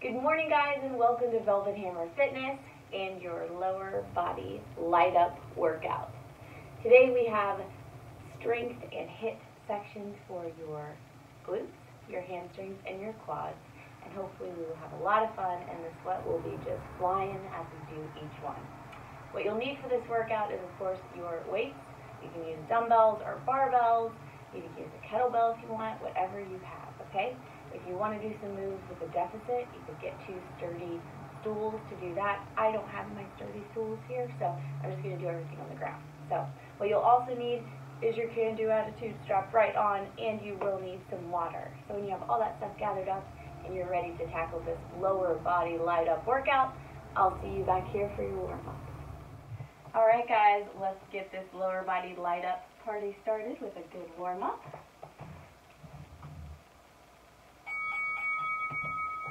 Good morning, guys, and welcome to Velvet Hammer Fitness and your lower body light up workout. Today we have strength and hip sections for your glutes, your hamstrings, and your quads. And hopefully we will have a lot of fun and the sweat will be just flying as we do each one. What you'll need for this workout is, of course, your weights. You can use dumbbells or barbells. You can use a kettlebell if you want, whatever you have, okay? If you want to do some moves with a deficit, you could get 2 sturdy stools to do that. I don't have my sturdy stools here, so I'm just going to do everything on the ground. So what you'll also need is your can-do attitude strapped right on, and you will need some water. So when you have all that stuff gathered up and you're ready to tackle this lower body light up workout, I'll see you back here for your warm-up. All right, guys, let's get this lower body light up party started with a good warm-up.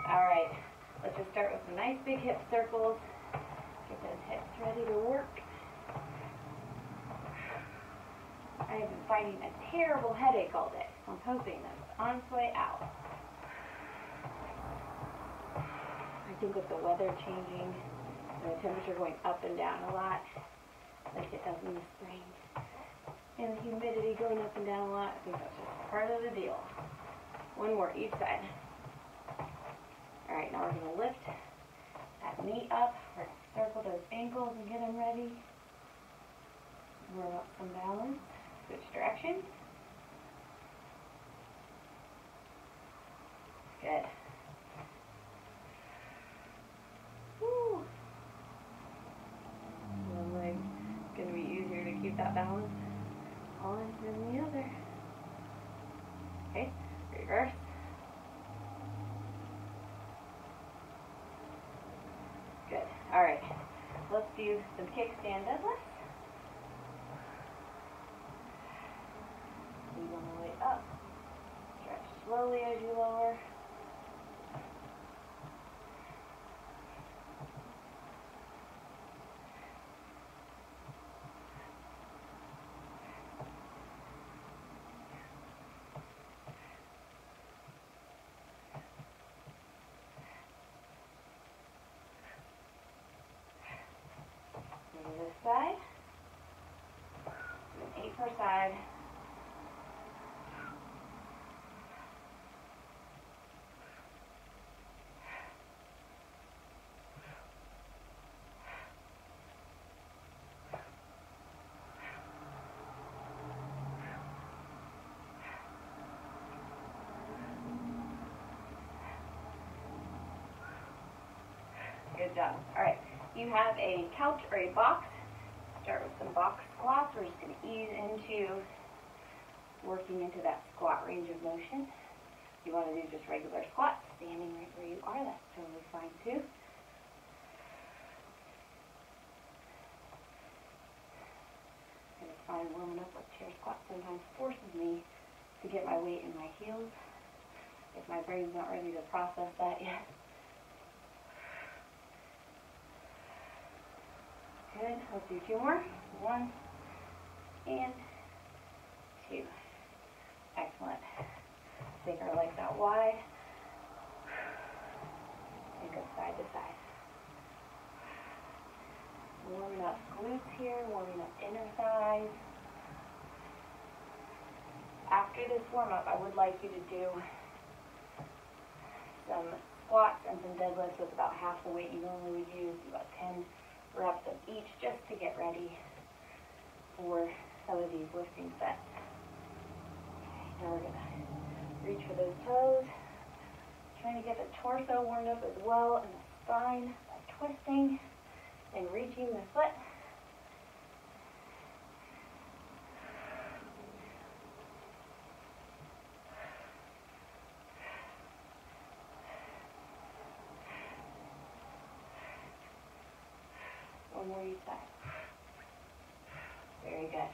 Alright, let's just start with some nice big hip circles. Get those hips ready to work. I have been fighting a terrible headache all day, so I'm hoping that's on its way out. I think with the weather changing and the temperature going up and down a lot, like it does in the spring, and the humidity going up and down a lot, I think that's just part of the deal. One more each side. Alright, now we're going to lift that knee up. We're going to circle those ankles and get them ready. Warm up some balance. Switch directions. Good. Woo. One leg going to be easier to keep that balance on than the other. Okay, reverse. Good. All right. Let's do some kickstand deadlifts. Lean on the way up. Stretch slowly as you lower. This side, and 8 per side. Good job. All right. You have a couch or a box. Start with some box squats. We're just going to ease into working into that squat range of motion. If you want to do just regular squats, standing right where you are, that's totally fine too. I'm going to find warming up with chair squats sometimes forces me to get my weight in my heels if my brain's not ready to process that yet. Good. Let's do 2 more. 1 and 2. Excellent. Take our legs out wide and go side to side. Warming up glutes here, warming up inner thighs. After this warm-up, I would like you to do some squats and some deadlifts with about half the weight you normally would use, about 10 reps of each, just to get ready for some of these lifting sets. Okay, now we're going to reach for those toes. Trying to get the torso warmed up as well, and the spine by twisting and reaching the foot. One more each side. Very good.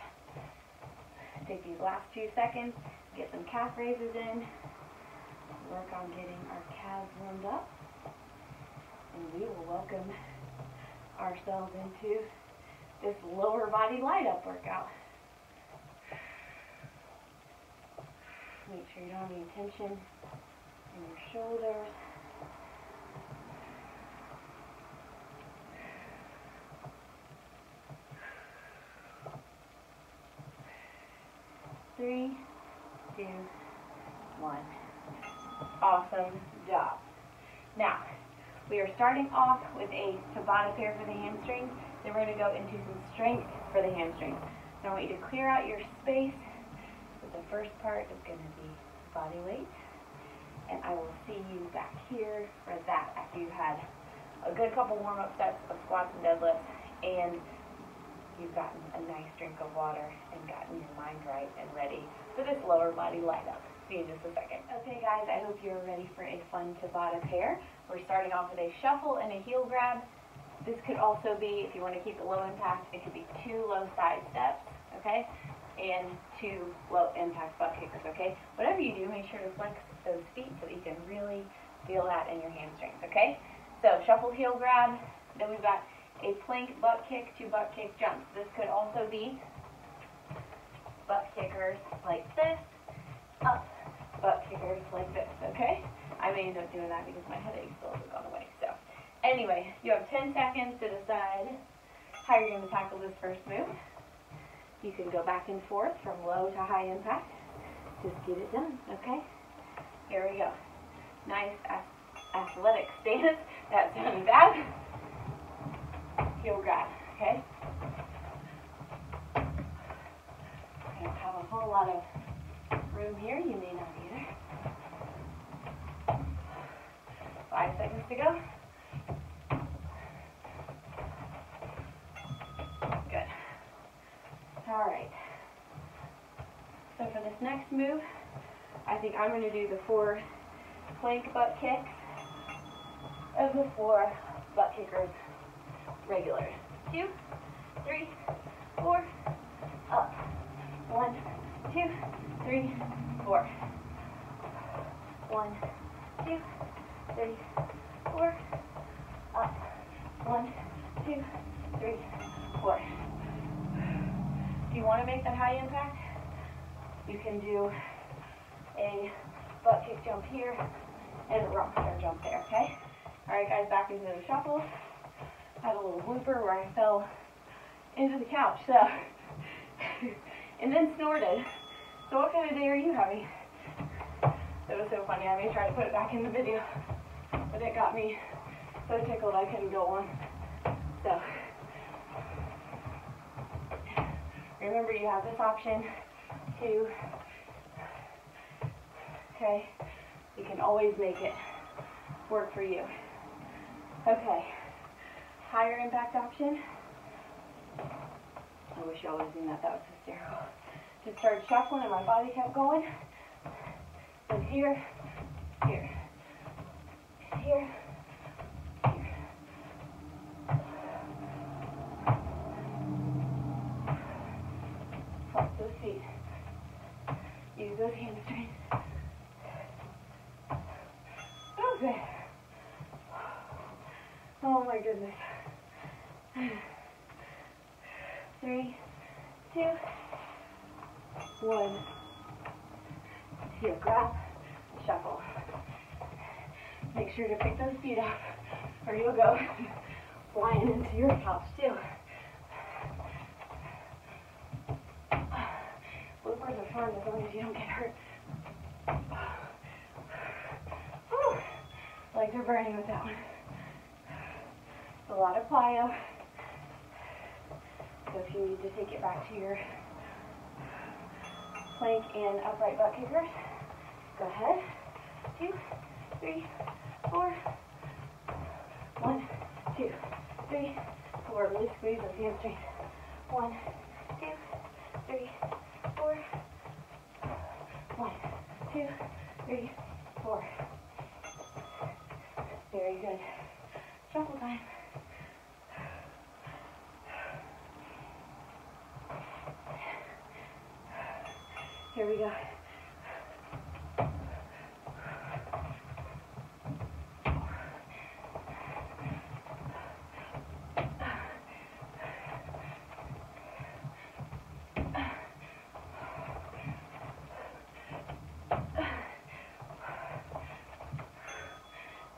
Take these last 2 seconds, get some calf raises in, work on getting our calves warmed up, and we will welcome ourselves into this lower body light up workout. Make sure you don't have any tension in your shoulders. 2, 1. Awesome job. Now, we are starting off with a Tabata pair for the hamstrings. Then we're going to go into some strength for the hamstrings. So I want you to clear out your space. So the first part is going to be body weight. And I will see you back here for that after you've had a good couple warm-up sets of squats and deadlifts and you've gotten a nice drink of water and gotten your mind right and ready for this lower body light up. See you in just a second. Okay guys, I hope you're ready for a fun Tabata pair. We're starting off with a shuffle and a heel grab. This could also be, if you want to keep it low impact, it could be 2 low side steps, okay? And 2 low impact butt kickers, okay? Whatever you do, make sure to flex those feet so that you can really feel that in your hamstrings, okay? So shuffle, heel grab. Then we've got a plank butt kick to butt kick jumps. This could also be butt kickers like this, up, butt kickers like this, okay? I may end up doing that because my headache still hasn't gone away. So anyway, you have 10 seconds to decide how you're going to tackle this first move. You can go back and forth from low to high impact. Just get it done, okay? Here we go. Nice athletic stance. That sounded bad. Heel grab, okay? I don't have a whole lot of room here. You may not either. 5 seconds to go. Good. All right. So for this next move, I think I'm going to do the 4 plank butt kicks and the 4 butt kickers regular. 2, 3, 4, up. 1, 2, 3, 4. 1, 2, 3, 4, up. 1, 2, 3, 4. If you want to make that high impact, you can do a butt kick jump here and a rock star jump there, okay? Alright guys, back into the shuffle. Had a little blooper where I fell into the couch, so and then snorted. So what kind of day are you having? It was so funny. I may try to put it back in the video, but it got me so tickled I couldn't go on. So remember, you have this option too. Okay, you can always make it work for you. Okay, higher impact option. I wish y'all would have seen that. That was hysterical. Just started shuffling and my body kept going. So here, here, here, here. Flex those feet. Use those hamstrings. Okay. Oh my goodness. 3, 2, 1. Heel grab, shuffle. Make sure to pick those feet up or you'll go flying into your couch too. Bloopers are fun as long as you don't get hurt. Whew. Legs are burning with that one. A lot of plyo. So if you need to take it back to your plank and upright butt kickers, go ahead. 2, 3, 4. 1, 2, 3, 4. Really squeeze those hamstrings. 1, 2, 3, 4. 1, 2, 3, 4. Very good. Shuffle time. Here we go.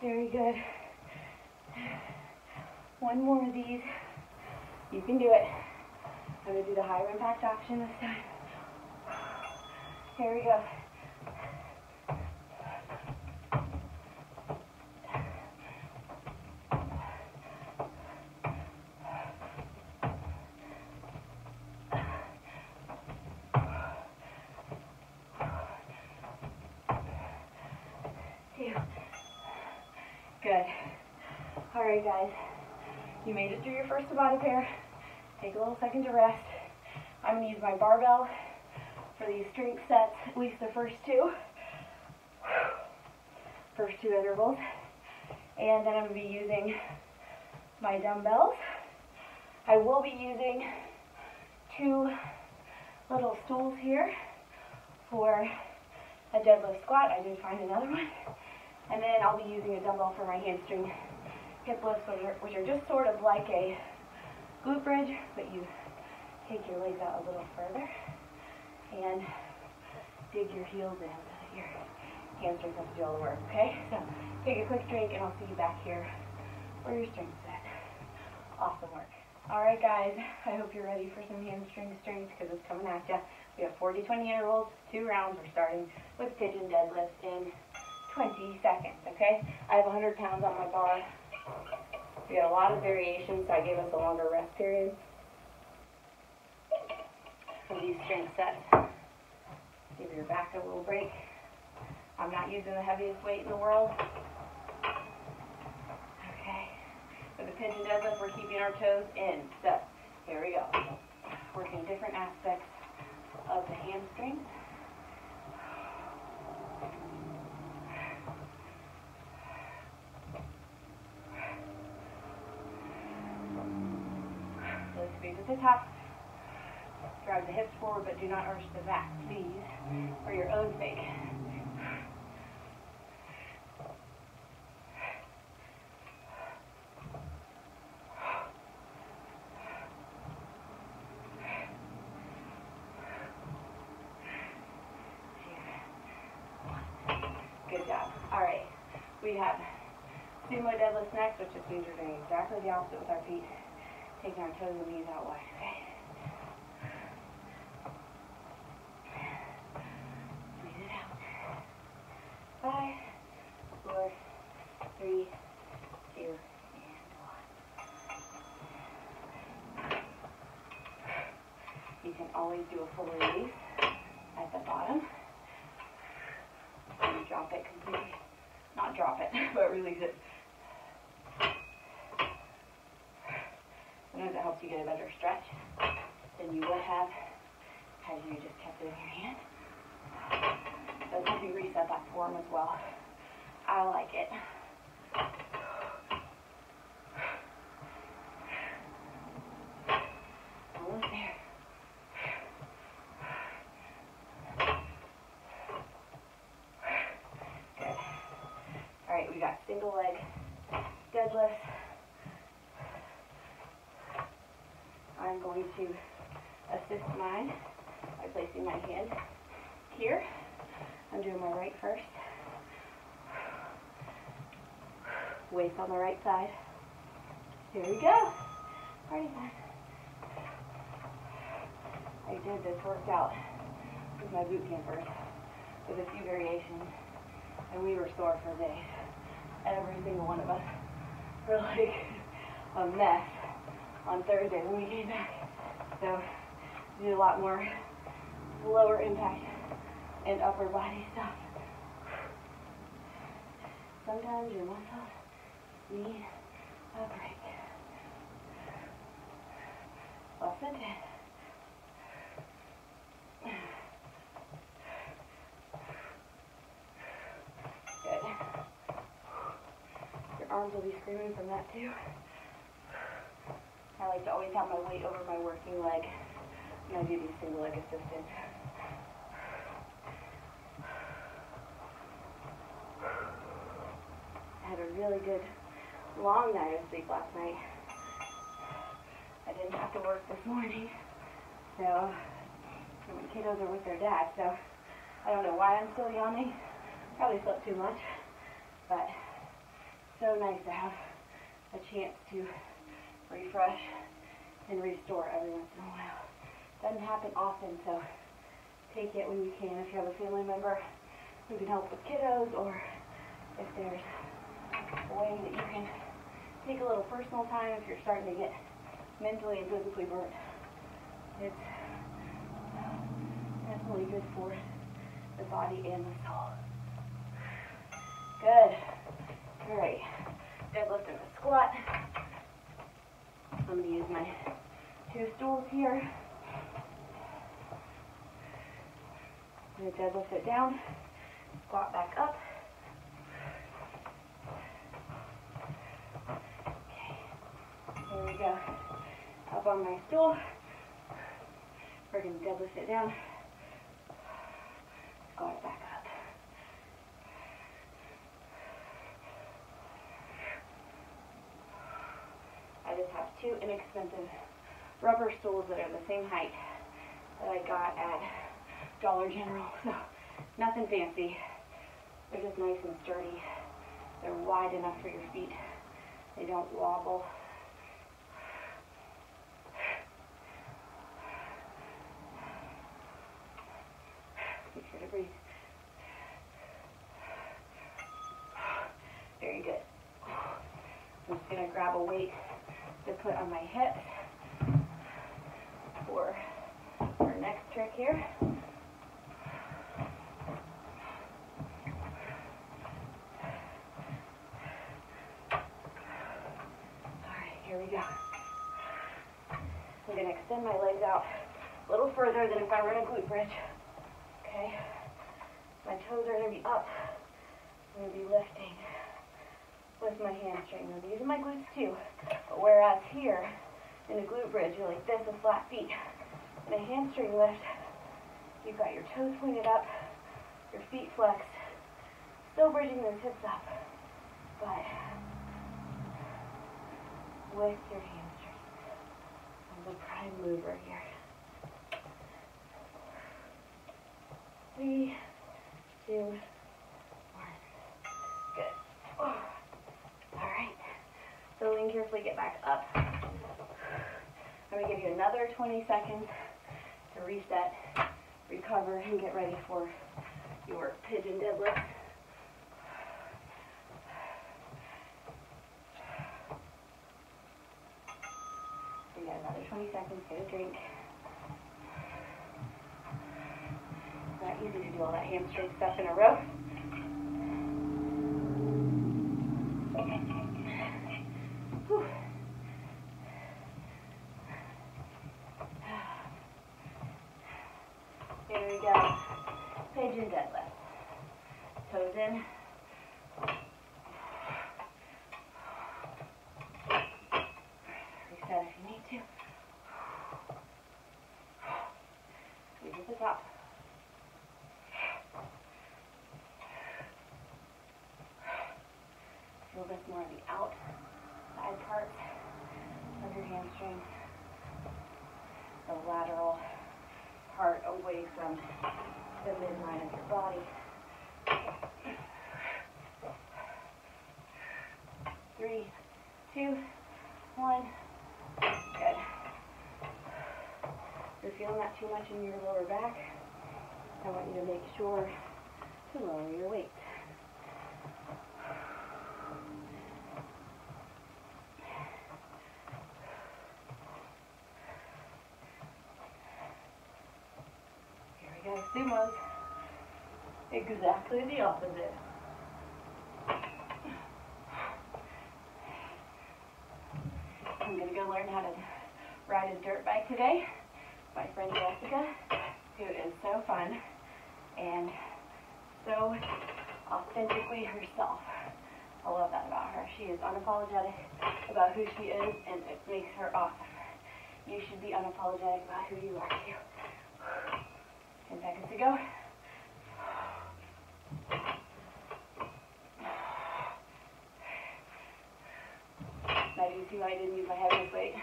Very good. One more of these. You can do it. I'm going to do the higher impact option this time. Here we go. Good. All right, guys. You made it through your first Tabata pair. Take a little second to rest. I'm going to use my barbell for these strength sets, at least the first two intervals. And then I'm going to be using my dumbbells. I will be using 2 little stools here for a deadlift squat. I did find another one. And then I'll be using a dumbbell for my hamstring hip lifts, which are just sort of like a glute bridge, but you take your legs out a little further and dig your heels in so that your hamstrings have to do all the work, okay? So take a quick drink and I'll see you back here for your strength set. Awesome work. All right, guys, I hope you're ready for some hamstring strength because it's coming at you. We have 40-20 intervals, 2 rounds. We're starting with pigeon deadlifts in 20 seconds, okay? I have 100 pounds on my bar. We got a lot of variations, so I gave us a longer rest period for these strength sets. Give your back a little break. I'm not using the heaviest weight in the world. Okay. For the pigeon deadlift, we're keeping our toes in. So, here we go. Working different aspects of the hamstrings. Really squeeze at the top. Drive the hips forward, but do not arch the back, please, for your own sake. Good job. All right. We have Sumo Deadlifts next, which just means we're doing exactly the opposite with our feet. Taking our toes and knees out wide, okay? Squeeze it out. 5, 4, 3, 2, and 1. You can always do a full release at the bottom. And drop it completely. Not drop it, but release it. Sometimes it helps you get a better stretch than you would have had you just kept it in your hand. Does help you reset that form as well. I like it. Almost there. Good. All right, we got single leg deadlifts. I'm going to assist mine by placing my hand here. I'm doing my right first. Waist on the right side. Here we go. Party time. I did this workout with my boot campers with a few variations, and we were sore for days. Every single one of us were like a mess on Thursday when we came back. So we did a lot more lower impact and upper body stuff. Sometimes your muscles need a break. Less than 10. Good. Your arms will be screaming from that too. I like to always have my weight over my working leg when I do these single leg assistants. I had a really good long night of sleep last night. I didn't have to work this morning, so my kiddos are with their dad, so I don't know why I'm still yawning. Probably slept too much, but so nice to have a chance to refresh and restore every once in a while. Doesn't happen often, so take it when you can. If you have a family member who can help with kiddos, or if there's a way that you can take a little personal time if you're starting to get mentally and physically burnt. It's definitely good for the body and the soul. Good. All right. deadlift and a squat. I'm going to use my 2 stools here. I'm going to deadlift it down, squat back up. Okay, there we go. Up on my stool. We're going to deadlift it down, squat it back up. I just have 2 inexpensive rubber stools that are the same height that I got at Dollar General, so nothing fancy. They're just nice and sturdy. They're wide enough for your feet. They don't wobble. Make sure to breathe. Very good. I'm just going to grab a weight to put on my hips for our next trick here. Here we go. I'm going to extend my legs out a little further than if I were in a glute bridge. Okay. My toes are going to be up. I'm going to be lifting with my hamstring. I'm using my glutes too. But whereas here in a glute bridge, you're like this with flat feet. In a hamstring lift, you've got your toes pointed up, your feet flexed, still bridging those hips up, but with your hamstrings. I'm the prime mover here. 3, 2, 1. Good. Oh. All right. So lean carefully, get back up. I'm going to give you another 20 seconds to reset, recover, and get ready for your pigeon deadlift. We got another 20 seconds, get a drink. It's not easy to do all that hamstring stuff in a row. Whew. Here we go. Pigeon deadlift. Toes in. Reset if you need to. Squeeze at the top. Feel this more on the outside part of your hamstrings. The lateral part away from the midline of your body. 3, 2, 1. Good. If you're feeling that too much in your lower back, I want you to make sure to lower your weight. Sumos, exactly the opposite. I'm going to go learn how to ride a dirt bike today. My friend Jessica, who is so fun and so authentically herself. I love that about her. She is unapologetic about who she is, and it makes her awesome. You should be unapologetic about who you are too. 10 seconds to go. Now you see why I didn't use my heaviest weight.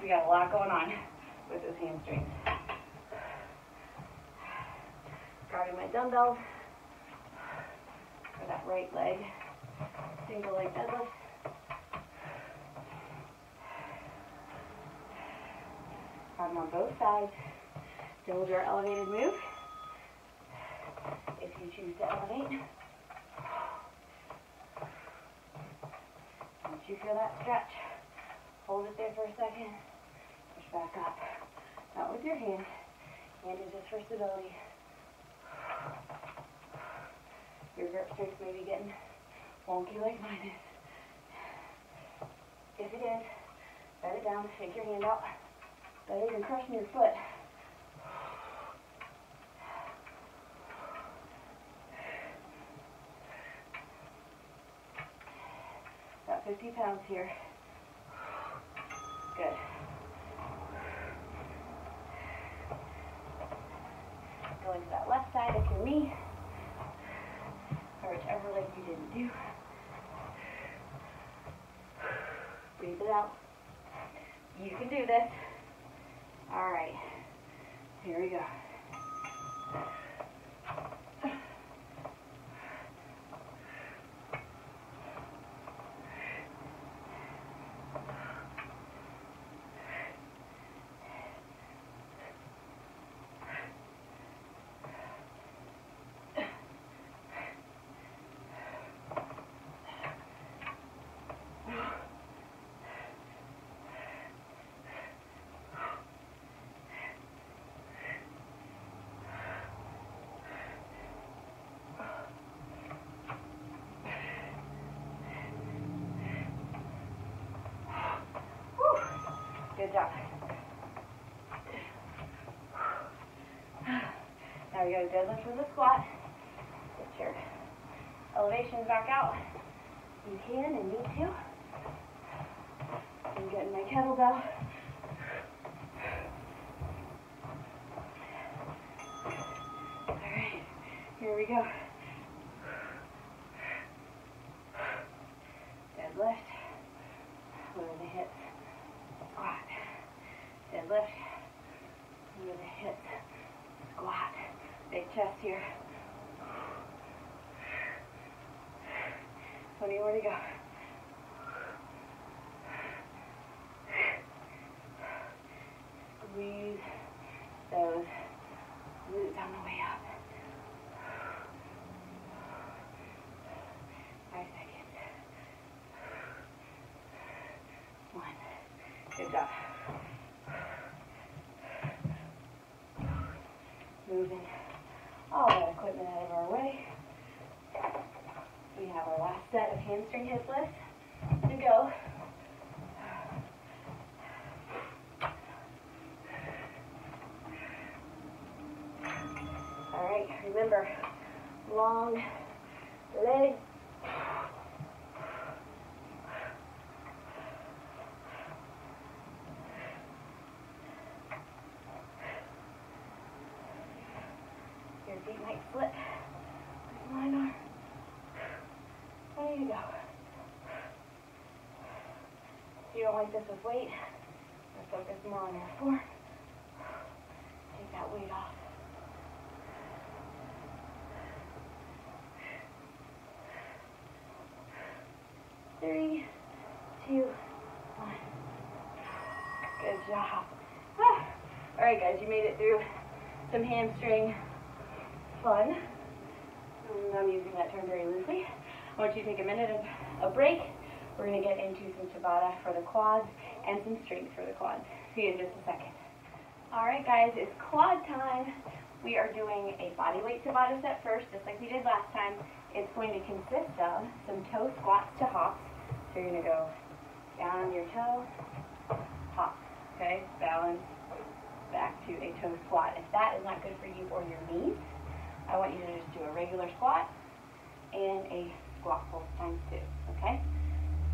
We got a lot going on with those hamstrings. Grabbing my dumbbells for that right leg, single leg deadlift. Grab them on both sides. Build your elevated move, if you choose to elevate. Once you feel that stretch, hold it there for a second, push back up. Not with your hand. Hand is just for stability. Your grip strength may be getting wonky like mine is. If it is, set it down, shake your hand out. Better than crushing your foot. About 50 pounds here. Good. Go into that left side if you're me, or whichever leg you didn't do. Breathe it out. You can do this. All right. Here we go. Good job. Now we go to deadlift with a squat. Get your elevations back out. You can and need to. I'm getting my kettlebell. Alright, here we go. Deadlift. Lower the hips. Squat. Deadlift. Lower the hips. Squat. Big chest here. 20 more to go. Squeeze those glutes on the way up. 5 seconds. 1. Good job. Moving all that equipment out of our way. We have our last set of hamstring hip lifts to go. All right, remember, long legs. Your feet might slip. Mine are. Ready to go. If you don't like this with weight, or focus more on your form, take that weight off. Three, 2, 1. Good job. All right, guys, you made it through some hamstring fun. I'm using that term very loosely. I want you to take a minute of a break. We're going to get into some Tabata for the quads and some strength for the quads. See you in just a second. All right, guys, it's quad time. We are doing a bodyweight Tabata set first, just like we did last time. It's going to consist of some toe squats to hops. So you're going to go down on your toe, hop, okay? Balance, back to a toe squat. If that is not good for you or your knees, I want you to just do a regular squat and a squat pulse times 2, okay?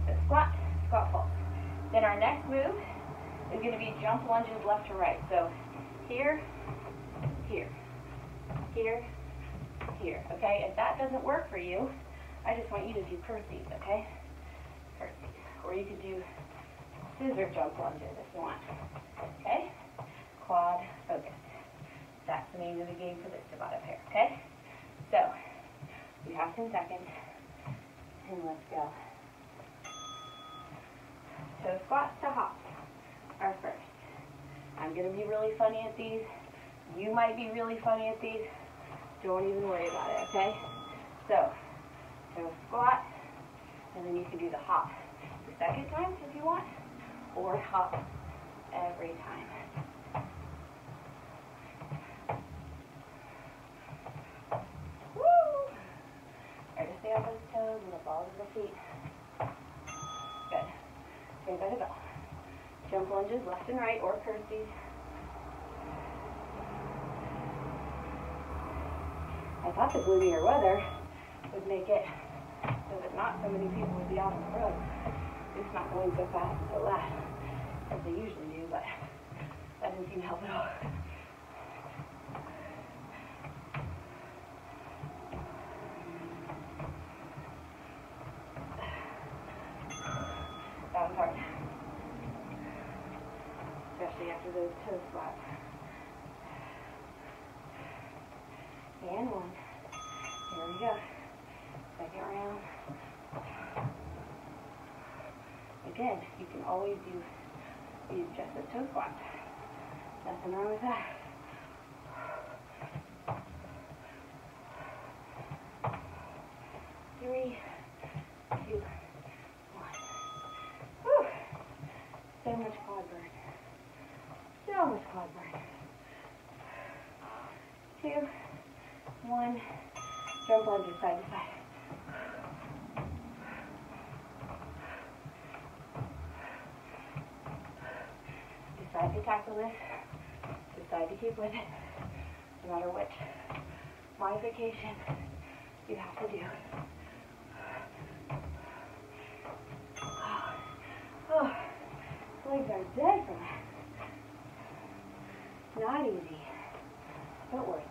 So squat, squat pulse. Then our next move is going to be jump lunges left to right. So here, here, here, here, okay? If that doesn't work for you, I just want you to do curtsies, okay? Curtsies. Or you could do scissor jump lunges if you want, okay? Quad focus. That's the name of the game for this Tabata pair, okay? So, we have 10 seconds, and let's go. Toe squats to hops are first. I'm going to be really funny at these. You might be really funny at these. Don't even worry about it, okay? So, toe squat, and then you can do the hop the second time if you want, or hop every time. Try to stay on those toes and the balls of the feet. Good. Think Jump lunges left and right, or curtsies. I thought the gloomier weather would make it so that not so many people would be out on the road. It's not going so fast and so loud as they usually do, but that didn't seem to help at all. That was hard, especially after those toe squats. And one. Here we go. Second round. Again, you can always use just the toe squats. Nothing wrong with that. Three, two, one. Whew. So much quad burn. So much quad burn. 2, 1. Jump lunges side to side. Decide to tackle this. Decide to keep with it. No matter which modification you have to do. Oh, legs are dead from that. Not easy, but worth it.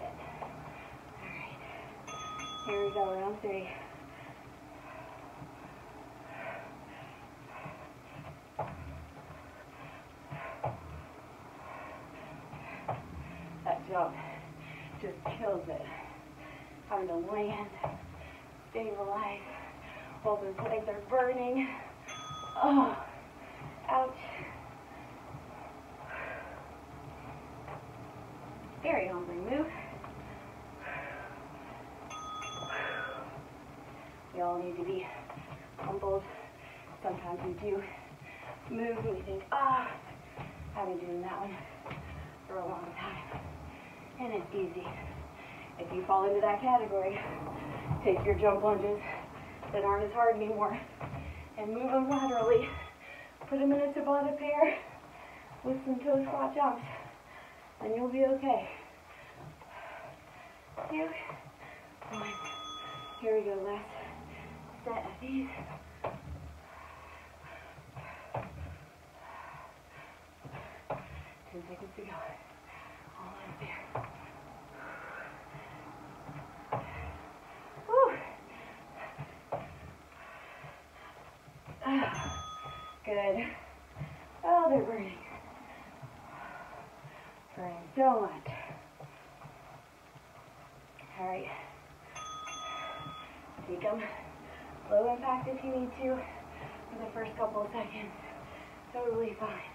Alright, here we go, round 3. That jump just kills it. Having to land, stabilize, while those legs are burning. Oh, ouch. Very humbling move. We all need to be humbled. Sometimes we do move and we think, I've been doing that one for a long time. And it's easy. If you fall into that category, take your jump lunges that aren't as hard anymore and move them laterally. Put them in a Tabata pair with some toe squat jumps, and you'll be okay. 2, 1. Here we go, last set of these. 10 seconds to go. All up there. Woo! Good. Oh, they're burning. Burning so much. Alright. Take them low impact if you need to for the first couple of seconds. Totally fine.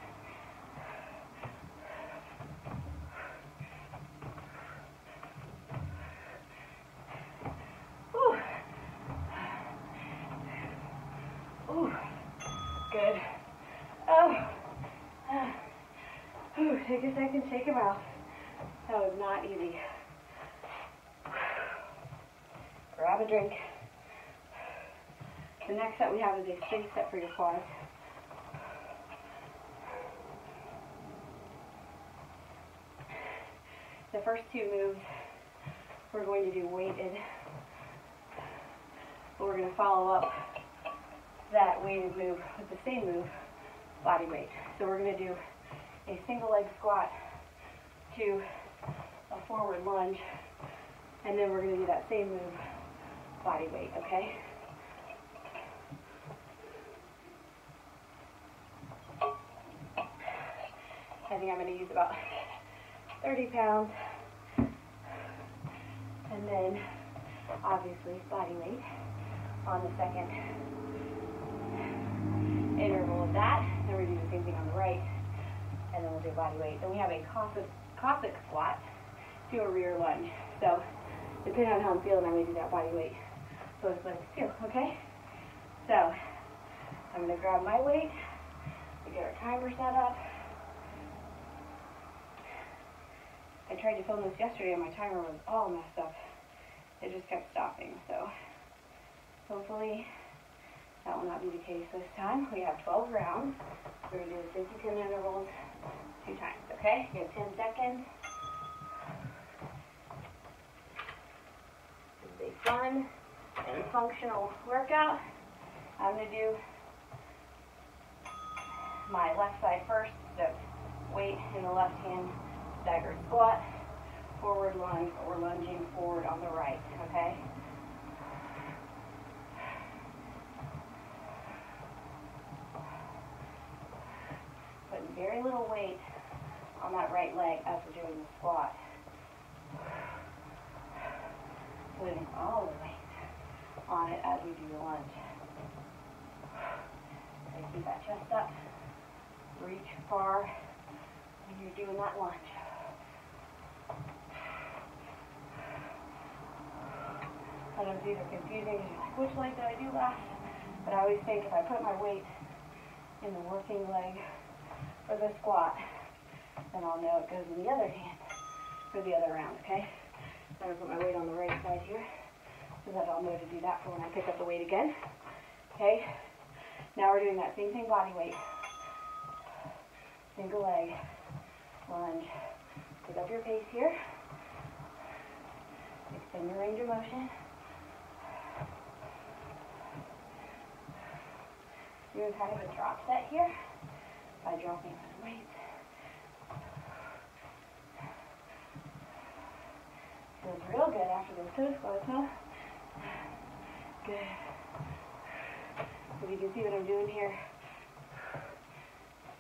Whew. Ooh. Good. Oh. Ooh, take a second, shake them out. That was not easy. Grab a drink. The next set we have is a straight set for your quads. The first 2 moves we're going to do weighted, but we're going to follow up that weighted move with the same move, body weight. So we're going to do a single leg squat to a forward lunge, and then we're going to do that same move, body weight, okay? I think I'm going to use about 30 pounds, and then obviously body weight on the second interval of that. Then we're going to do the same thing on the right, and then we'll do body weight. Then we have a Cossack squat to a rear lunge. So depending on how I'm feeling, I may do that body weight both legs too, okay? So I'm going to grab my weight, we get our timer set up. I tried to film this yesterday and my timer was all messed up. It just kept stopping, so hopefully That will not be the case this time. We have 12 rounds. We're going to do the 50-10 intervals 2 times, okay? You have 10 seconds. This is a fun and functional workout. I'm going to do my left side first, so weight in the left hand, staggered squat, forward lunge, but we're lunging forward on the right, okay? Putting very little weight on that right leg as we're doing the squat. Putting all the weight on it as we do the lunge. So keep that chest up. Reach far when you're doing that lunge. Sometimes these are confusing because you're like, which leg did I do last? But I always think if I put my weight in the working leg for the squat, then I'll know it goes in the other hand for the other round, okay? So I'm going to put my weight on the right side here so that I'll know to do that for when I pick up the weight again. Okay? Now we're doing that same thing, body weight. Single leg, lunge. Pick up your pace here. Extend your range of motion. Doing kind of a drop set here by dropping my weight. Feels real good after those toe squats, huh? Good. So you can see what I'm doing here.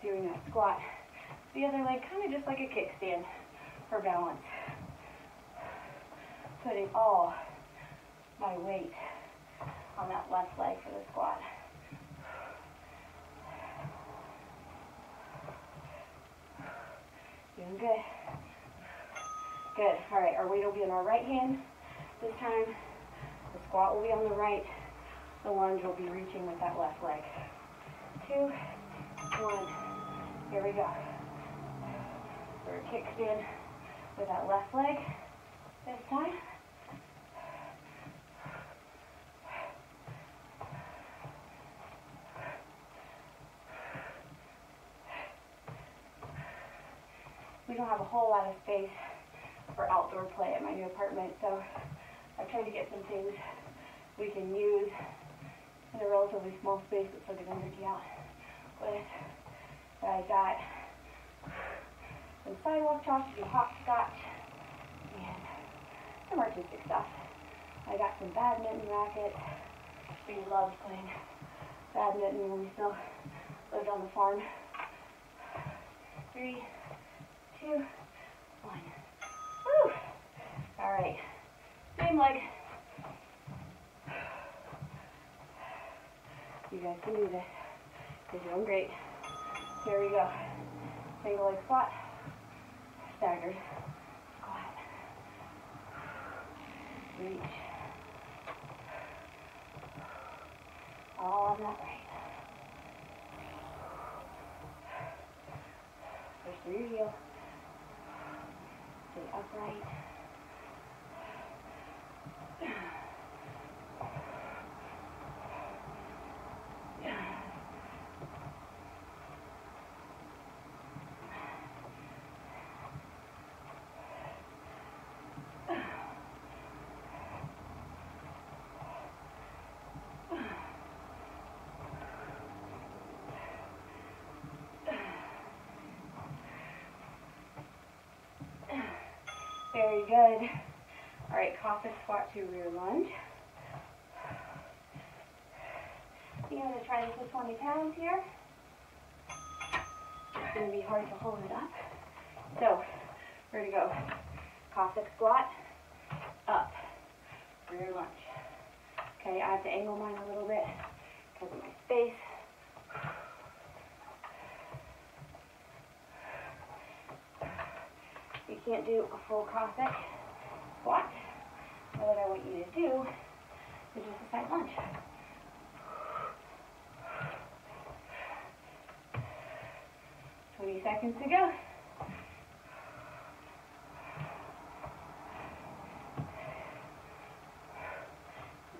Doing that squat. The other leg kind of just like a kickstand for balance. Putting all my weight on that left leg for the squat. Doing good. Good. All right, our weight will be in our right hand this time. The squat will be on the right. The lunge will be reaching with that left leg. 2, 1. Here we go. We're a kickstand with that left leg this time. We don't have a whole lot of space for outdoor play at my new apartment, so I've tried to get some things we can use in a relatively small space but still get energy out with. So I got some sidewalk chalk to do hopscotch and some artistic stuff. I got some badminton rackets. We loved playing badminton when we still lived on the farm. 3, 2, 1. Woo! All right. Same leg. You guys can do this. You're doing great. Here we go. Single leg squat. Staggered squat. Reach. All on that right. Push through your heel. Stay upright. Very good. All right, Cossack squat to rear lunge. I'm going to try this with 20 pounds here. It's going to be hard to hold it up. So, we're going to go Cossack squat, up, rear lunge. Okay, I have to angle mine a little bit because of my space. You can't do a full Cossack squat. So what I want you to do is just a side lunge. Seconds to go.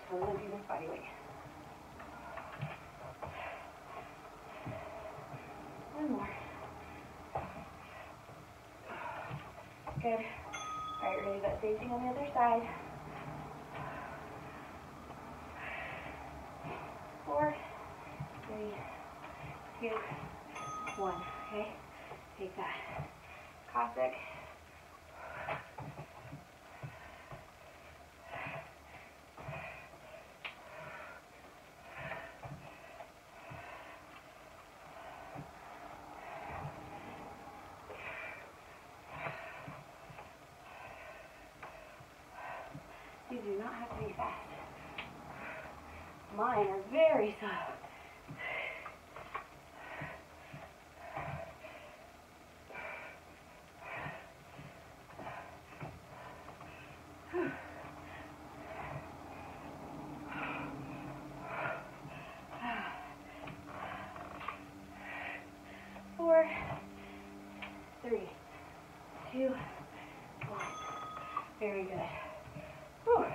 Totally do this body weight. Good. All right, we're going to do that same thing on the other side. 4, 3, 2, 1. Okay? Take that. Cossack. These do not have to be fast. Mine are very slow. Four, 3, 2, 1. Very good. Whew.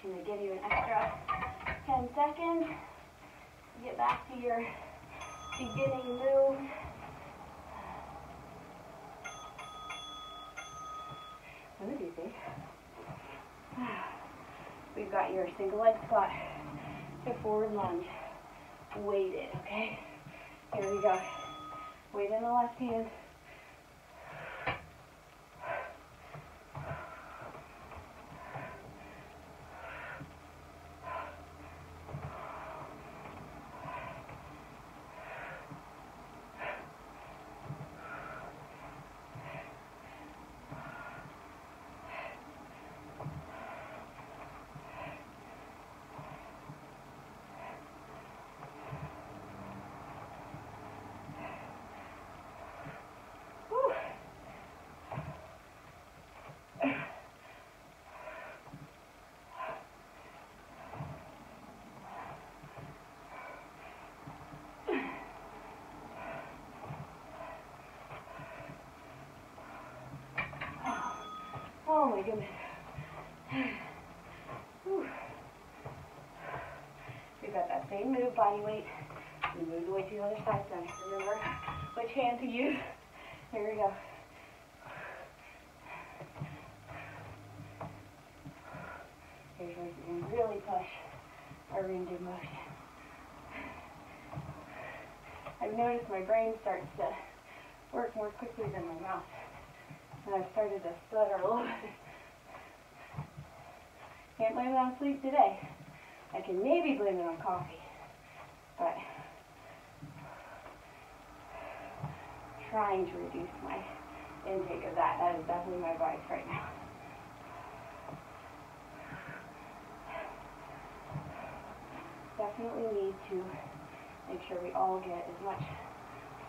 I'm going to give you an extra 10 seconds to get back to your beginning move. What do you think? We've got your single leg squat to forward lunge. Weighted, okay? Here we go. Weight in the left hand. Oh my goodness. Whew. We've got that same move, body weight. We move the way to the other side, so remember which hand to use. Here we go. Here's where you can really push our range of motion. I've noticed my brain starts to work more quickly than my mouth. And I've started to stutter a little bit. Can't blame it on sleep today. I can maybe blame it on coffee. But trying to reduce my intake of that. That is definitely my vice right now. Definitely need to make sure we all get as much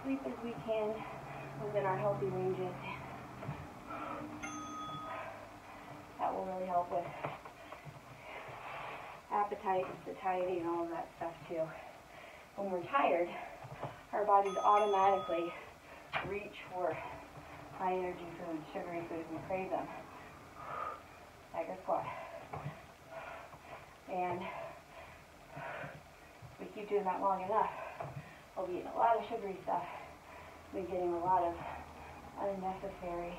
sleep as we can within our healthy ranges. That will really help with appetite and satiety and all of that stuff too. When we're tired, our bodies automatically reach for high energy foods, sugary foods, and crave them. Tiger squat. And if we keep doing that long enough, we'll be eating a lot of sugary stuff. We'll be getting a lot of unnecessary,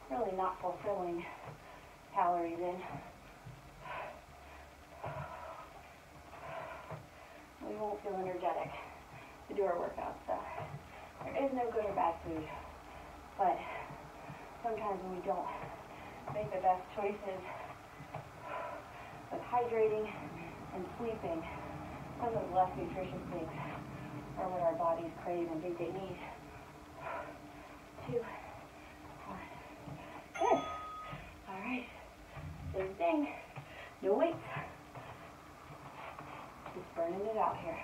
really not fulfilling calories in. We won't feel energetic to do our workouts, so there is no good or bad food, but sometimes when we don't make the best choices of hydrating and sleeping, some of the less nutritious things are what our bodies crave and think they need. 2, 1. Good. All right. Same thing. No weights. Just burning it out here.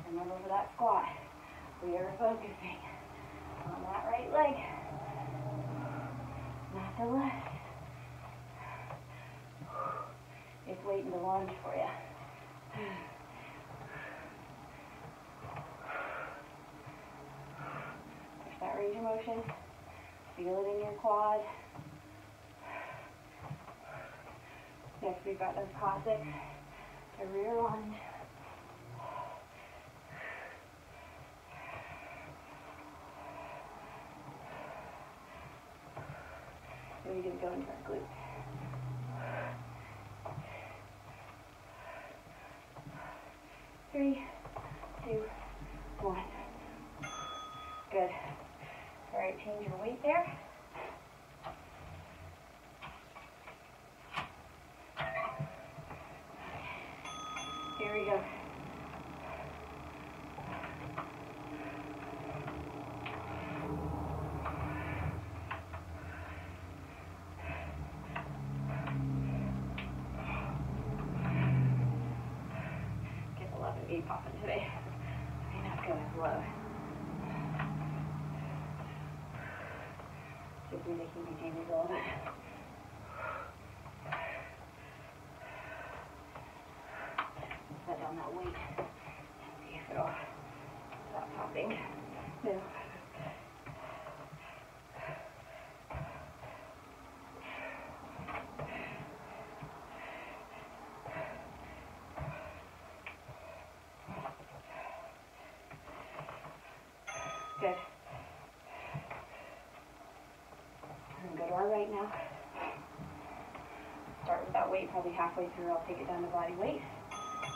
Remember for that squat, we are focusing on that right leg, not the left. It's waiting to lunge for you. There's that range of motion. Feel it in your quad. Next we've got those Cossacks, the rear lunge. going to go into our glutes. Three, two, one. Good. All right, change your weight there. Here we go. Get the 11-8 popping today. I'm not going slow. Just need to heebie-jeebies a little bit. Set down that weight and see if it'll stop popping. No. Good. I'm going to go to our right now. Start with that weight, probably halfway through I'll take it down to body weight.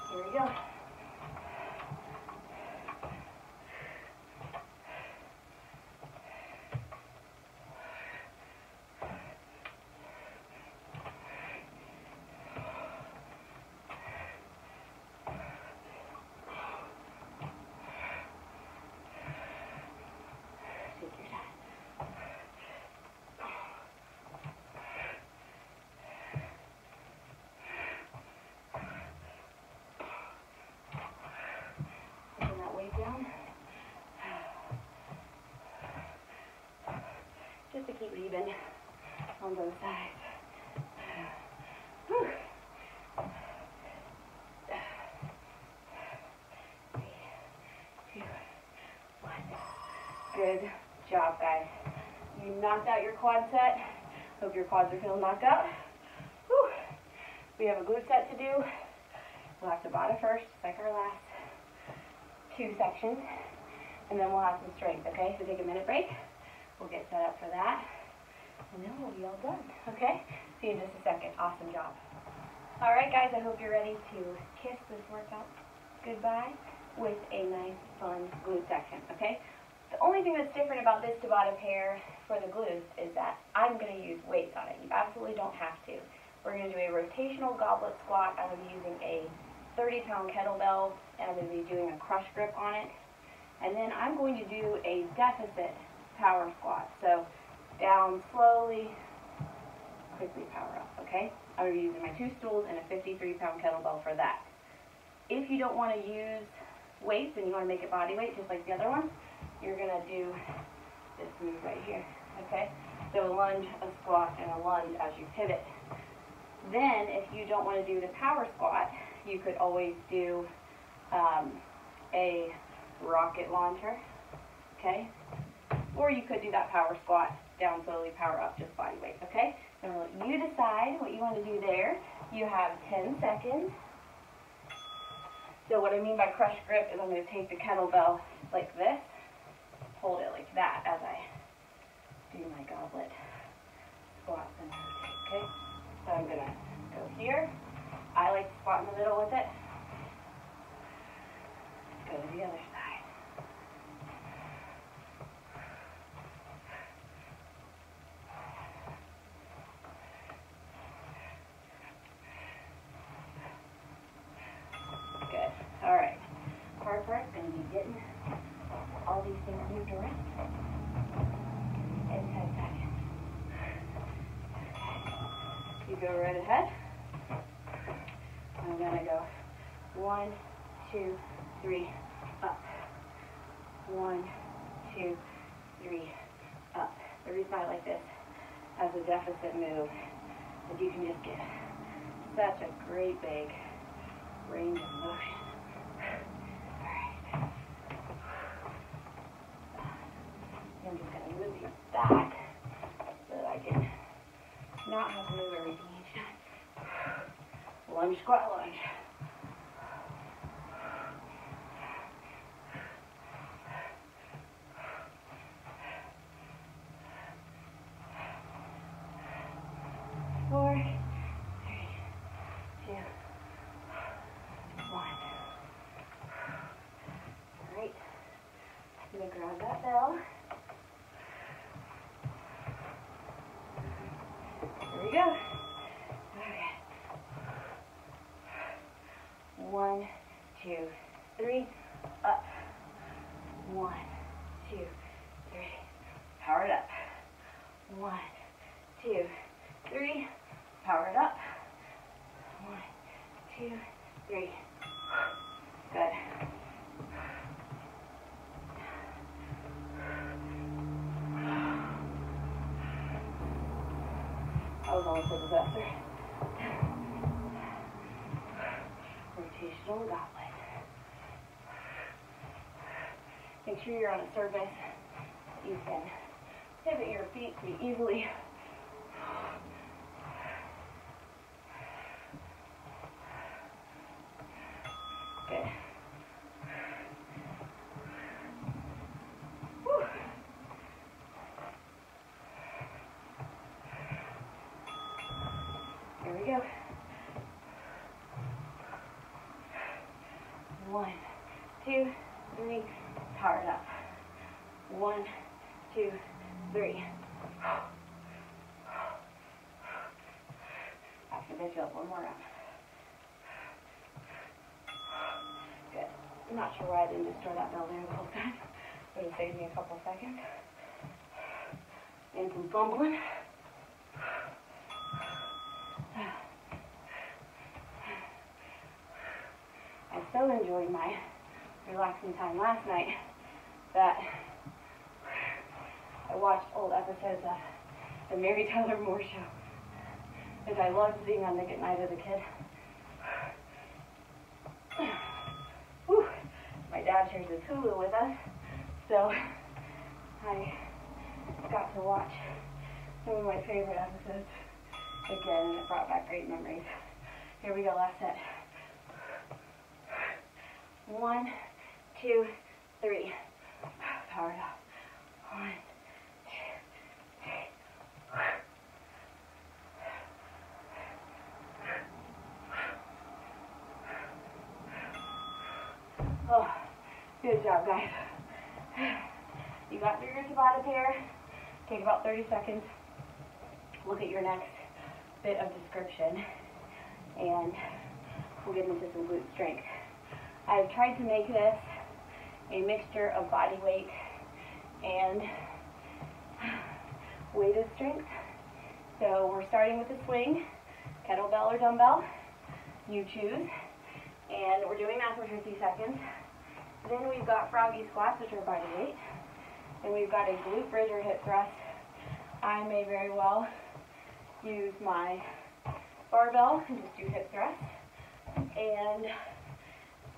Here we go. Take your time. Down. Just to keep it even on both sides. Whew. 3, 2, 1. Good job, guys. You knocked out your quad set. Hope your quads are feeling knocked out. Whew. We have a glute set to do. We'll have Tabata first, like our last 2 sections, and then we'll have some strength, okay? So take a minute break. We'll get set up for that, and then we'll be all done, okay? See you in just a second. Awesome job. All right, guys, I hope you're ready to kiss this workout goodbye with a nice, fun glute section, okay? The only thing that's different about this Tabata pair for the glutes is that I'm going to use weights on it. You absolutely don't have to. We're going to do a rotational goblet squat. I'm going to be using a 30-pound kettlebell, and I'm going to be doing a crush grip on it. And then I'm going to do a deficit power squat. So down slowly, quickly power up, okay? I'm going to be using my 2 stools and a 53-pound kettlebell for that. If you don't want to use weights and you want to make it body weight, just like the other one, you're going to do this move right here, okay? So a lunge, a squat, and a lunge as you pivot. Then, if you don't want to do the power squat, you could always do a rocket launcher, okay? Or you could do that power squat, down slowly, power up, just body weight, okay? So I'm going to let you decide what you want to do there. You have 10 seconds. So what I mean by crush grip is I'm going to take the kettlebell like this, hold it like that as I do my goblet squats and rotate, okay? So I'm going to go here. I like to squat in the middle with it. Go to the other side. Good. All right. Hard part's going to be getting all these things moved around. And 10 seconds. You go right ahead. I'm going to go 1, 2, 3, up. 1, 2, 3, up. The reason I like this as a deficit move is you can just get such a great big range of motion. Alright. I'm just going to move these back so that I can not have to move everything each time. Lunge, squat, lunge. 2, 3, up. 1, 2, 3. Power it up. 1, 2, 3. Power it up. 1, 2, 3. Good. I was almost a disaster. Rotational Goblet. Make sure you're on a surface that you can pivot your feet pretty easily. Good. Whew. There we go. 1, 2, 3. Power it up. 1, 2, 3. After this, you have one more round. Good. I'm not sure why I didn't just throw that bell there the whole time. Would have saved me a couple seconds. And some fumbling. I so enjoyed my relaxing time last night that I watched old episodes of the Mary Tyler Moore Show, because I loved being on Nick at Night as a kid. Whew. My dad shares his Hulu with us, so I got to watch some of my favorite episodes again, and it brought back great memories. Here we go, last set. 1, 2, 3. Power it up. 1, 2, 3. Oh, good job, guys. You got through your Tabata pair. Take about 30 seconds. Look at your next bit of description, and we'll get into some glute strength. I've tried to make this a mixture of body weight and weighted strength. So we're starting with a swing, kettlebell or dumbbell, you choose, and we're doing that for 50 seconds. Then we've got Froggy Squats, which are body weight, and we've got a glute bridge or hip thrust. I may very well use my barbell and just do hip thrust, and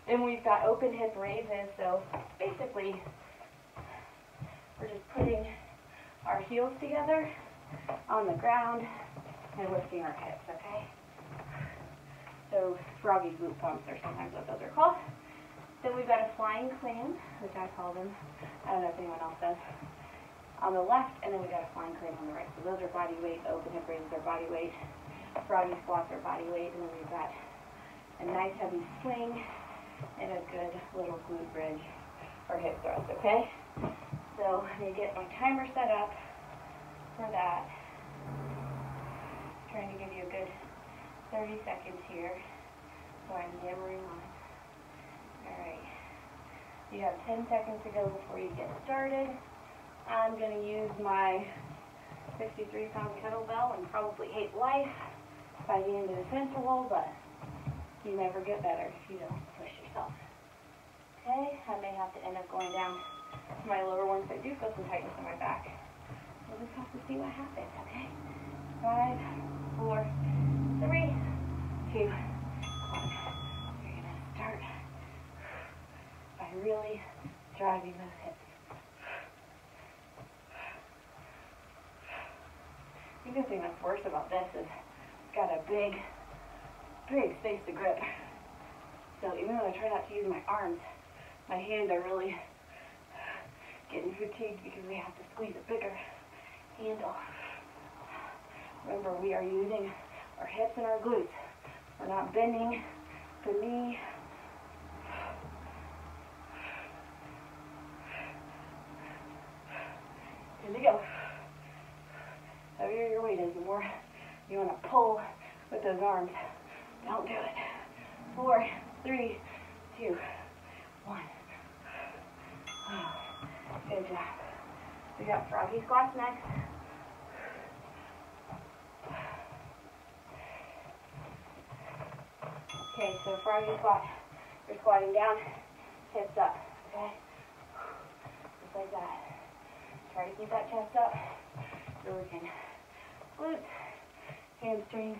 then we've got open hip raises. So basically we're just putting our heels together on the ground and lifting our hips, okay? So froggy glute pumps are sometimes what those are called. Then we've got a flying clam, which I call them. I don't know if anyone else does. On the left, and then we got a flying clam on the right. So those are body weight. Open hip raises are body weight. Froggy squats are body weight. And then we've got a nice heavy swing and a good little glute bridge or hip thrust, okay? So I'm going to get my timer set up for that. Trying to give you a good 30 seconds here. So I'm hammering on. Alright. You have 10 seconds to go before you get started. I'm going to use my 63-pound kettlebell and probably hate life by the end of this interval, but you never get better if you don't push yourself. Okay, I may have to end up going down to my lower ones. I do feel some tightness in my back. We'll just have to see what happens, okay? 5, 4, 3, 2, 1. You're going to start by really driving those hips. The good thing that's worse about this is it's got a big space to grip. So even though I try not to use my arms, my hands are really getting fatigued because we have to squeeze a bigger handle. Remember, we are using our hips and our glutes. We're not bending the knee. Here we go. The heavier your weight is, the more you want to pull with those arms. Don't do it. 4, 3, 2, 1. Good job. We got Froggy Squats next. Okay, so Froggy Squat. You're squatting down, hips up, okay? Just like that. Try to keep that chest up. You're working glutes, hamstrings.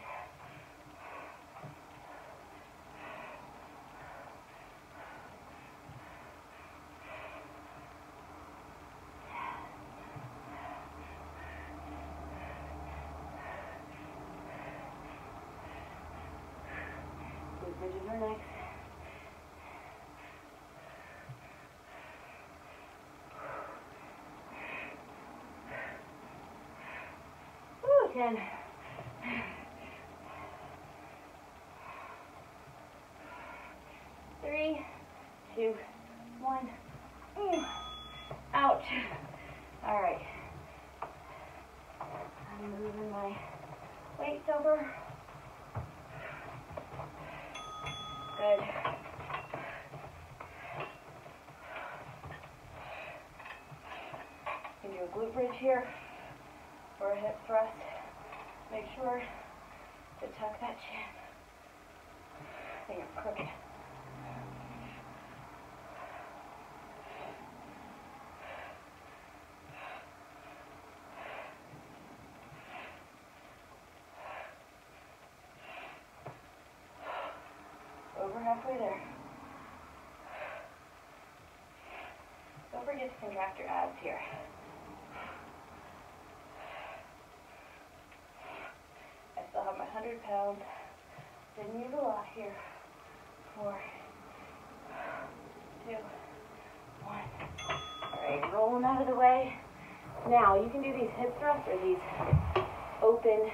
Glute bridges are next. Woo, 10. 3, 2, 1. Ouch. All right. I'm moving my weights over. Good. You can do a glute bridge here or a hip thrust. Make sure to tuck that chin. I think I'm crooked. Over halfway there. Don't forget to contract your abs here. I still have my 100 pounds. Didn't use a lot here. 4, 2, 1. Alright, rolling out of the way. Now, you can do these hip thrusts or these open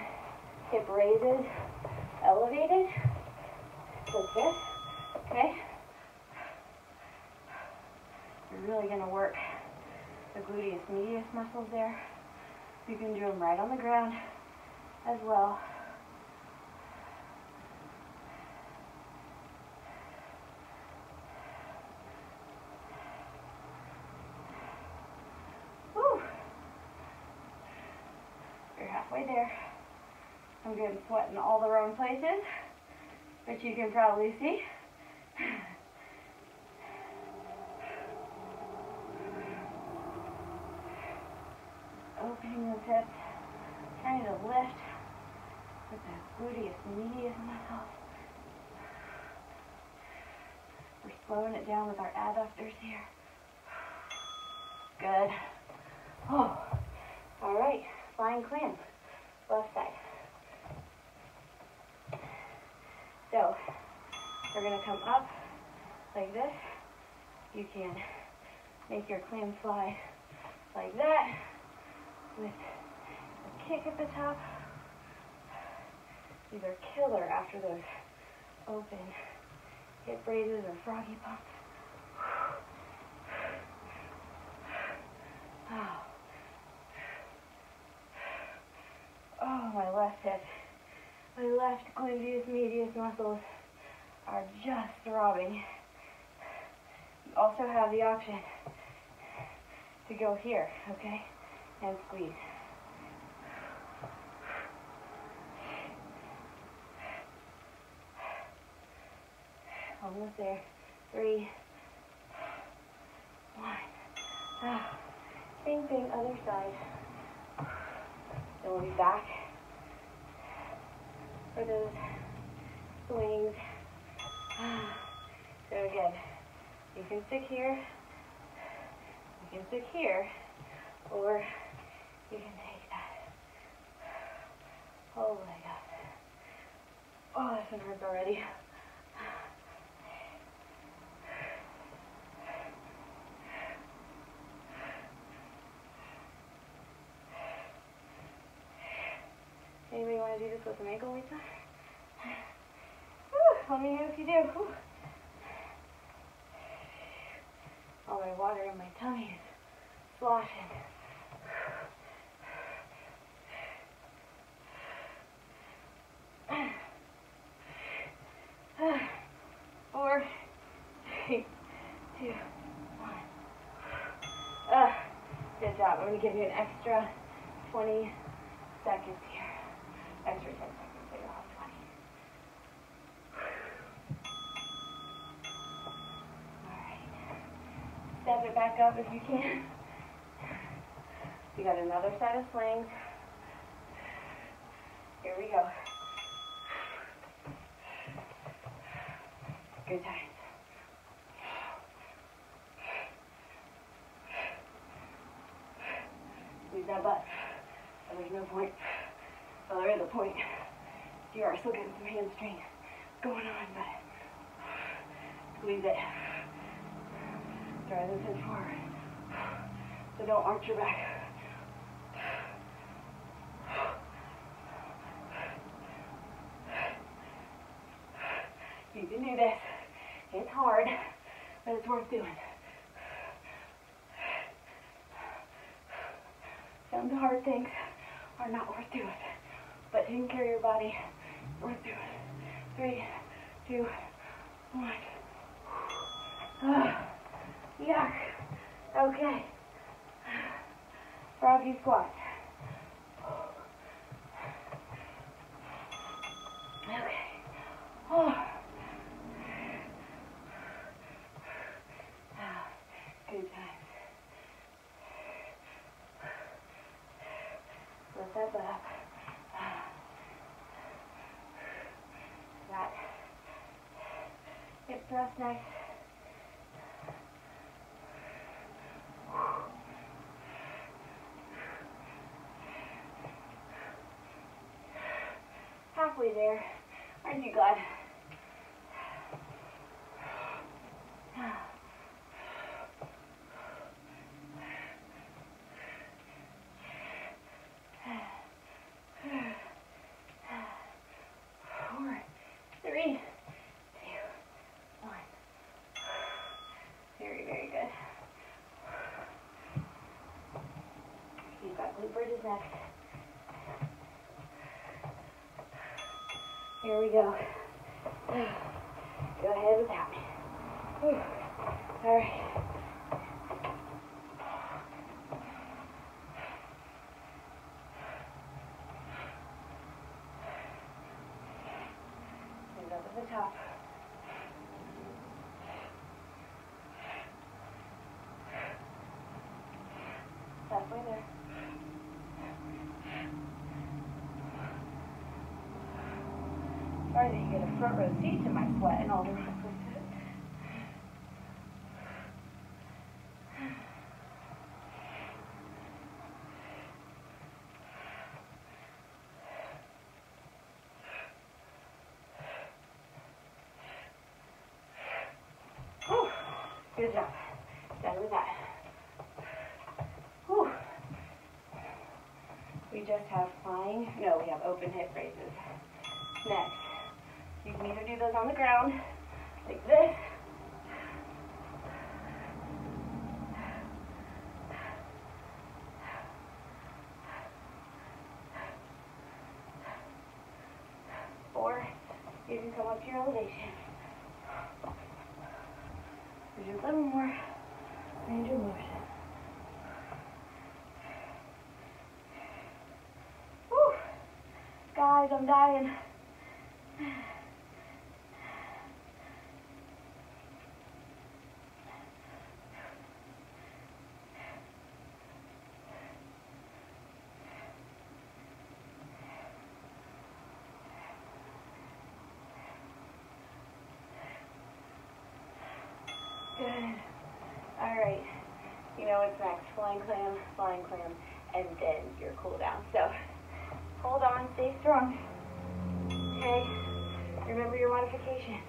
hip raises, elevated. Like this, okay? You're really going to work the gluteus medius muscles there. You can do them right on the ground as well. Woo! You're halfway there. I'm getting sweat in all the wrong places, which you can probably see. Opening those hips, trying to lift with the gluteus medius muscles. We're slowing it down with our adductors here. Good. Oh, all right, flying clam, left side. So, we're going to come up like this. You can make your clam fly like that with a kick at the top. These are killer after those open hip raises or froggy pumps. Oh, my left hip. My left gluteus medius muscles are just throbbing. You also have the option to go here, okay, and squeeze. Almost there. 3, 1. Same thing, other side. Then we'll be back for those swings. So again, you can stick here, you can stick here, or you can take that whole leg up. Oh, this one hurts already. Anybody want to do this with some ankle weights on? Let me know if you do. Whew. All my water in my tummy is sloshing. 4, 3, 2, 1. Good job. I'm going to give you an extra 20 seconds here. Extra 10 seconds, so you'll have 20. Alright. Step it back up if you can. We got another set of swings. Here we go. Good times. Squeeze that butt. Oh, there's no point. Well, there is a point. You are still getting some hamstring going on, but squeeze it. Drive those hips forward. So don't arch your back. You can do this. It's hard, but it's worth doing. Some of the hard things are not worth doing, but taking care of your body is worth doing. 3, 2, 1. Yuck. Okay. Froggy Squats. Okay. Oh. Good times. Lift that butt up. That hip thrust nice. Halfway there. Aren't you glad? Glute Bridges next. Here we go. Go ahead without me. All right. Move up at the top. Halfway there. Sorry that you get a front row seat to my sweat and all the rest of it. Whew. Good job. Done with that. Whew. We just have flying. No, we have open hip raises. Next. You can either do those on the ground, like this, or you can come up to your elevation. There's a little more range of motion. Whew. Guys, I'm dying. Good. All right. You know what's next? Flying clam, and then your cool down. So hold on, stay strong. Okay? Remember your modifications.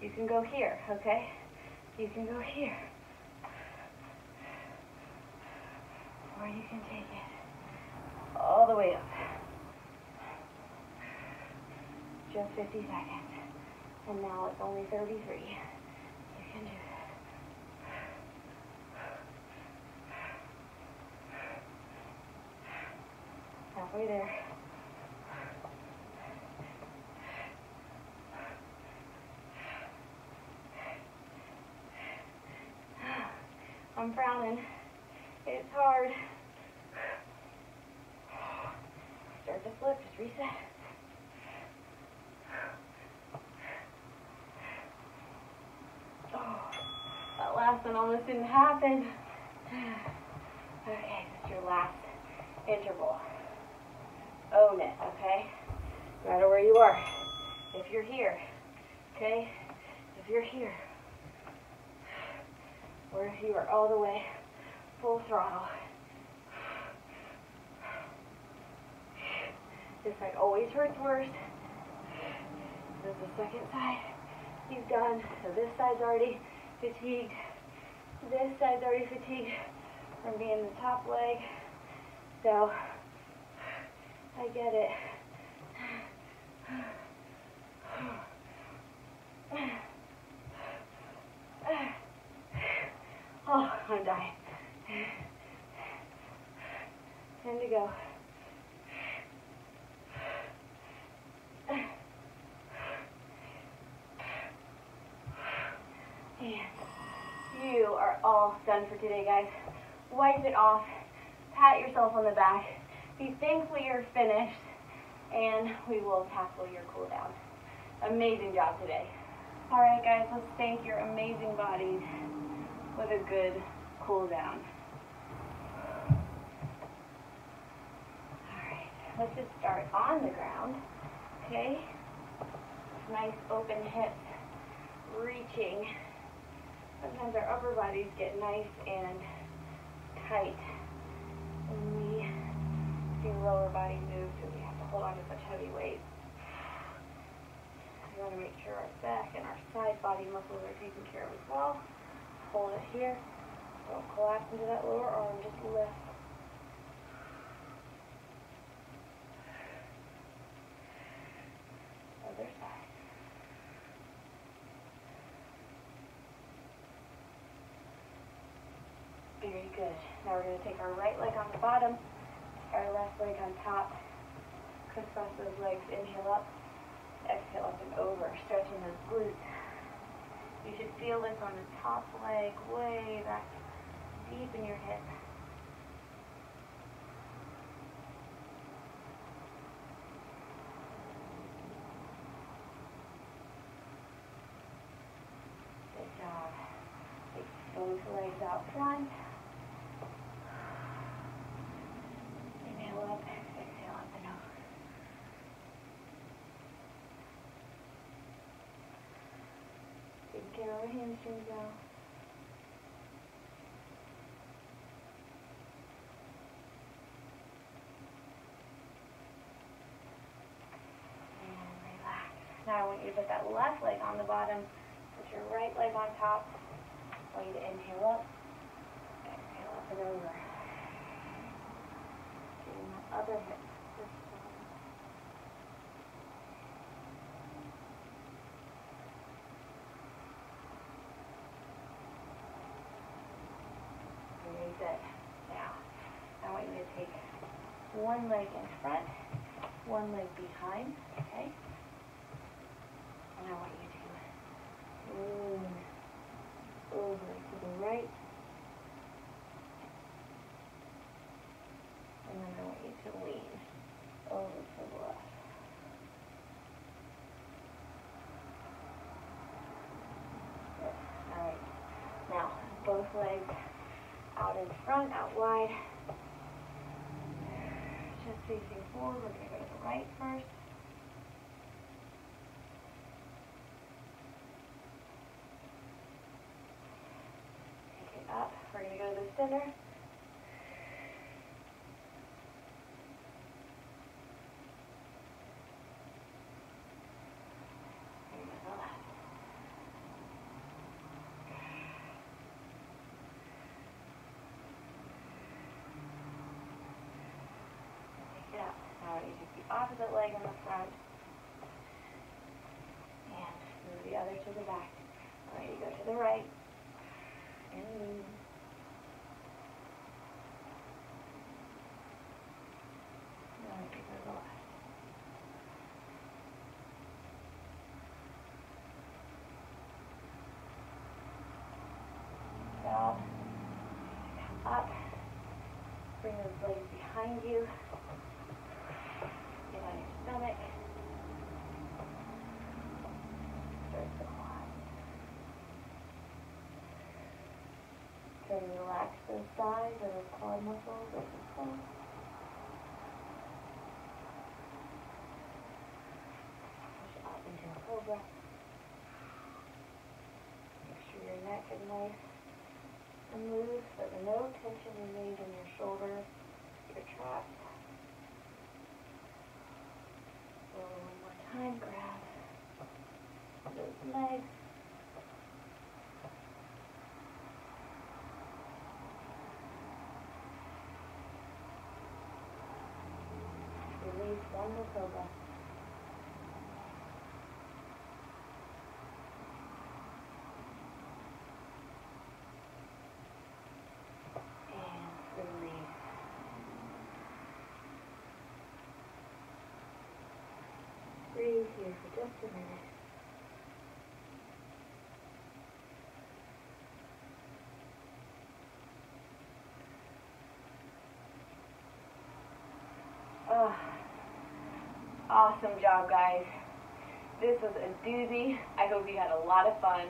You can go here, okay? You can go here. Or you can take it all the way up. Just 50 seconds. And now it's only 33. You can do it. Halfway there. I'm frowning. It's hard. Start to flip, just reset. Oh, that last one almost didn't happen. Okay, this is your last interval. Own it, okay? No matter where you are. If you're here, okay? If you're here, or if you are all the way full throttle. This side always hurts worse. This is the second side. He's done. So this side's already fatigued. This side's already fatigued from being the top leg. So I get it. Oh, I'm dying. 10 to go. And you are all done for today, guys. Wipe it off. Pat yourself on the back. Be thankful you're finished. And we will tackle your cool down. Amazing job today. Alright guys, let's thank your amazing bodies with a good cool down. Alright, let's just start on the ground. Okay? Nice open hips, reaching. Sometimes our upper bodies get nice and tight when we see lower body move, so we have to hold on to such heavy weight. We want to make sure our back and our side body muscles are taken care of as well. Hold it here. Don't collapse into that lower arm, just lift. Other side. Very good. Now we're going to take our right leg on the bottom, our left leg on top. Crisscross those legs, inhale up. Exhale up and over, stretching those glutes. You should feel this on the top leg, way back deep in your hip. Good job. Take both legs out front. Inhale up, exhale up and over. Take care of our hamstrings now. And relax. Now I want you to put that left leg on the bottom, put your right leg on top. I want you to inhale up, exhale up and over. Getting that other hip. Good. Now, I want you to take one leg in front, one leg behind, okay? And I want you to lean over to the right. And then I want you to lean over to the left. Good. All right. Now, both legs out in front, out wide. Just facing forward. We're going to go to the right first. Take it up. We're going to go to the center. And to the left. Now you take the opposite leg in the front and move the other to the back. Now you go to the right and lean. Now you go to the left. Good job. behind you. Get on your stomach. Start the quad. Try to relax those thighs or those quad muscles at this point. Push up into a cobra. Make sure your neck is nice and loose, so that no tension remains in your shoulders, your traps. So one more time, grab those legs. Release one more cobra. Breathe here for just a minute. Awesome job, guys. This was a doozy. I hope you had a lot of fun.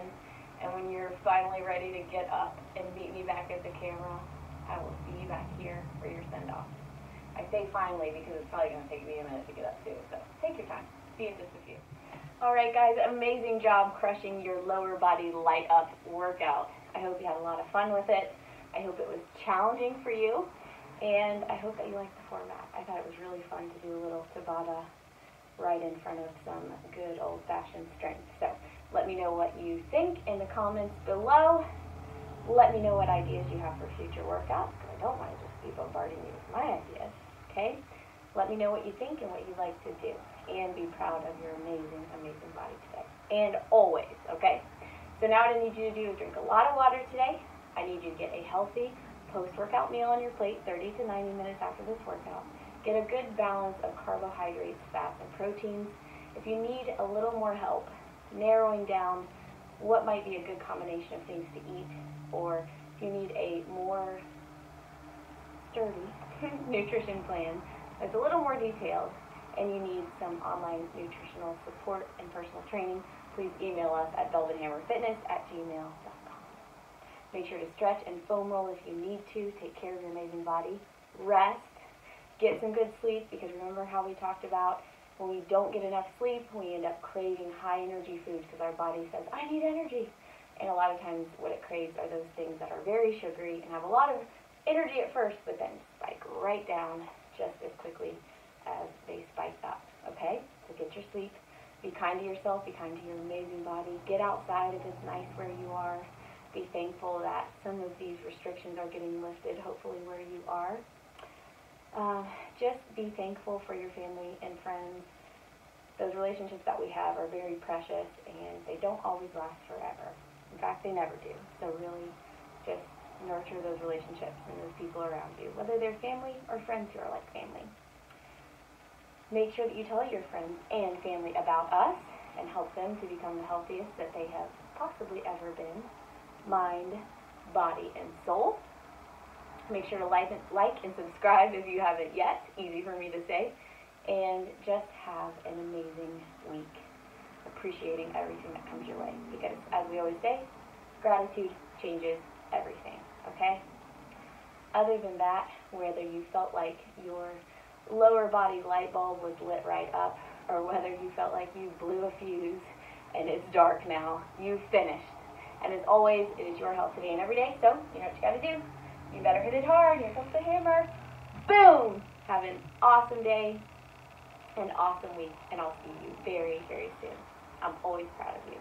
And when you're finally ready to get up and meet me back at the camera, I will see you back here for your send-off. I say finally because it's probably going to take me a minute to get up too, so take your time. See you in just a few. Alright guys, amazing job crushing your lower body light up workout. I hope you had a lot of fun with it. I hope it was challenging for you, and I hope that you liked the format. I thought it was really fun to do a little Tabata right in front of some good old-fashioned strength. So let me know what you think in the comments below. Let me know what ideas you have for future workouts, because I don't want to just be bombarding you with my ideas, okay? Let me know what you think and what you'd like to do, and be proud of your amazing, amazing body today, and always, okay? So now what I need you to do is drink a lot of water today. I need you to get a healthy post-workout meal on your plate 30 to 90 minutes after this workout. Get a good balance of carbohydrates, fats, and proteins. If you need a little more help narrowing down what might be a good combination of things to eat, or if you need a more sturdy nutrition plan that's a little more detailed, and you need some online nutritional support and personal training, please email us at velvethammerfitness@gmail.com. Make sure to stretch and foam roll if you need to. Take care of your amazing body. Rest. Get some good sleep, because remember how we talked about when we don't get enough sleep, we end up craving high energy foods because our body says, I need energy. And a lot of times what it craves are those things that are very sugary and have a lot of energy at first, but then spike right down just as quickly as they spike up, okay? So get your sleep. Be kind to yourself. Be kind to your amazing body. Get outside if it's nice where you are. Be thankful that some of these restrictions are getting lifted, hopefully where you are. Just be thankful for your family and friends. Those relationships that we have are very precious, and they don't always last forever. In fact, they never do. So really just nurture those relationships and those people around you, whether they're family or friends who are like family. Make sure that you tell your friends and family about us and help them to become the healthiest that they have possibly ever been. Mind, body, and soul. Make sure to like and subscribe if you haven't yet. Easy for me to say. And just have an amazing week, appreciating everything that comes your way. Because, as we always say, gratitude changes everything, okay? Other than that, whether you felt like your lower body light bulb was lit right up, or whether you felt like you blew a fuse and it's dark now, you finished. And as always, it is your health today and every day, so you know what you gotta do. You better hit it hard. Here comes the hammer. Boom! Have an awesome day, an awesome week, and I'll see you very, very soon. I'm always proud of you.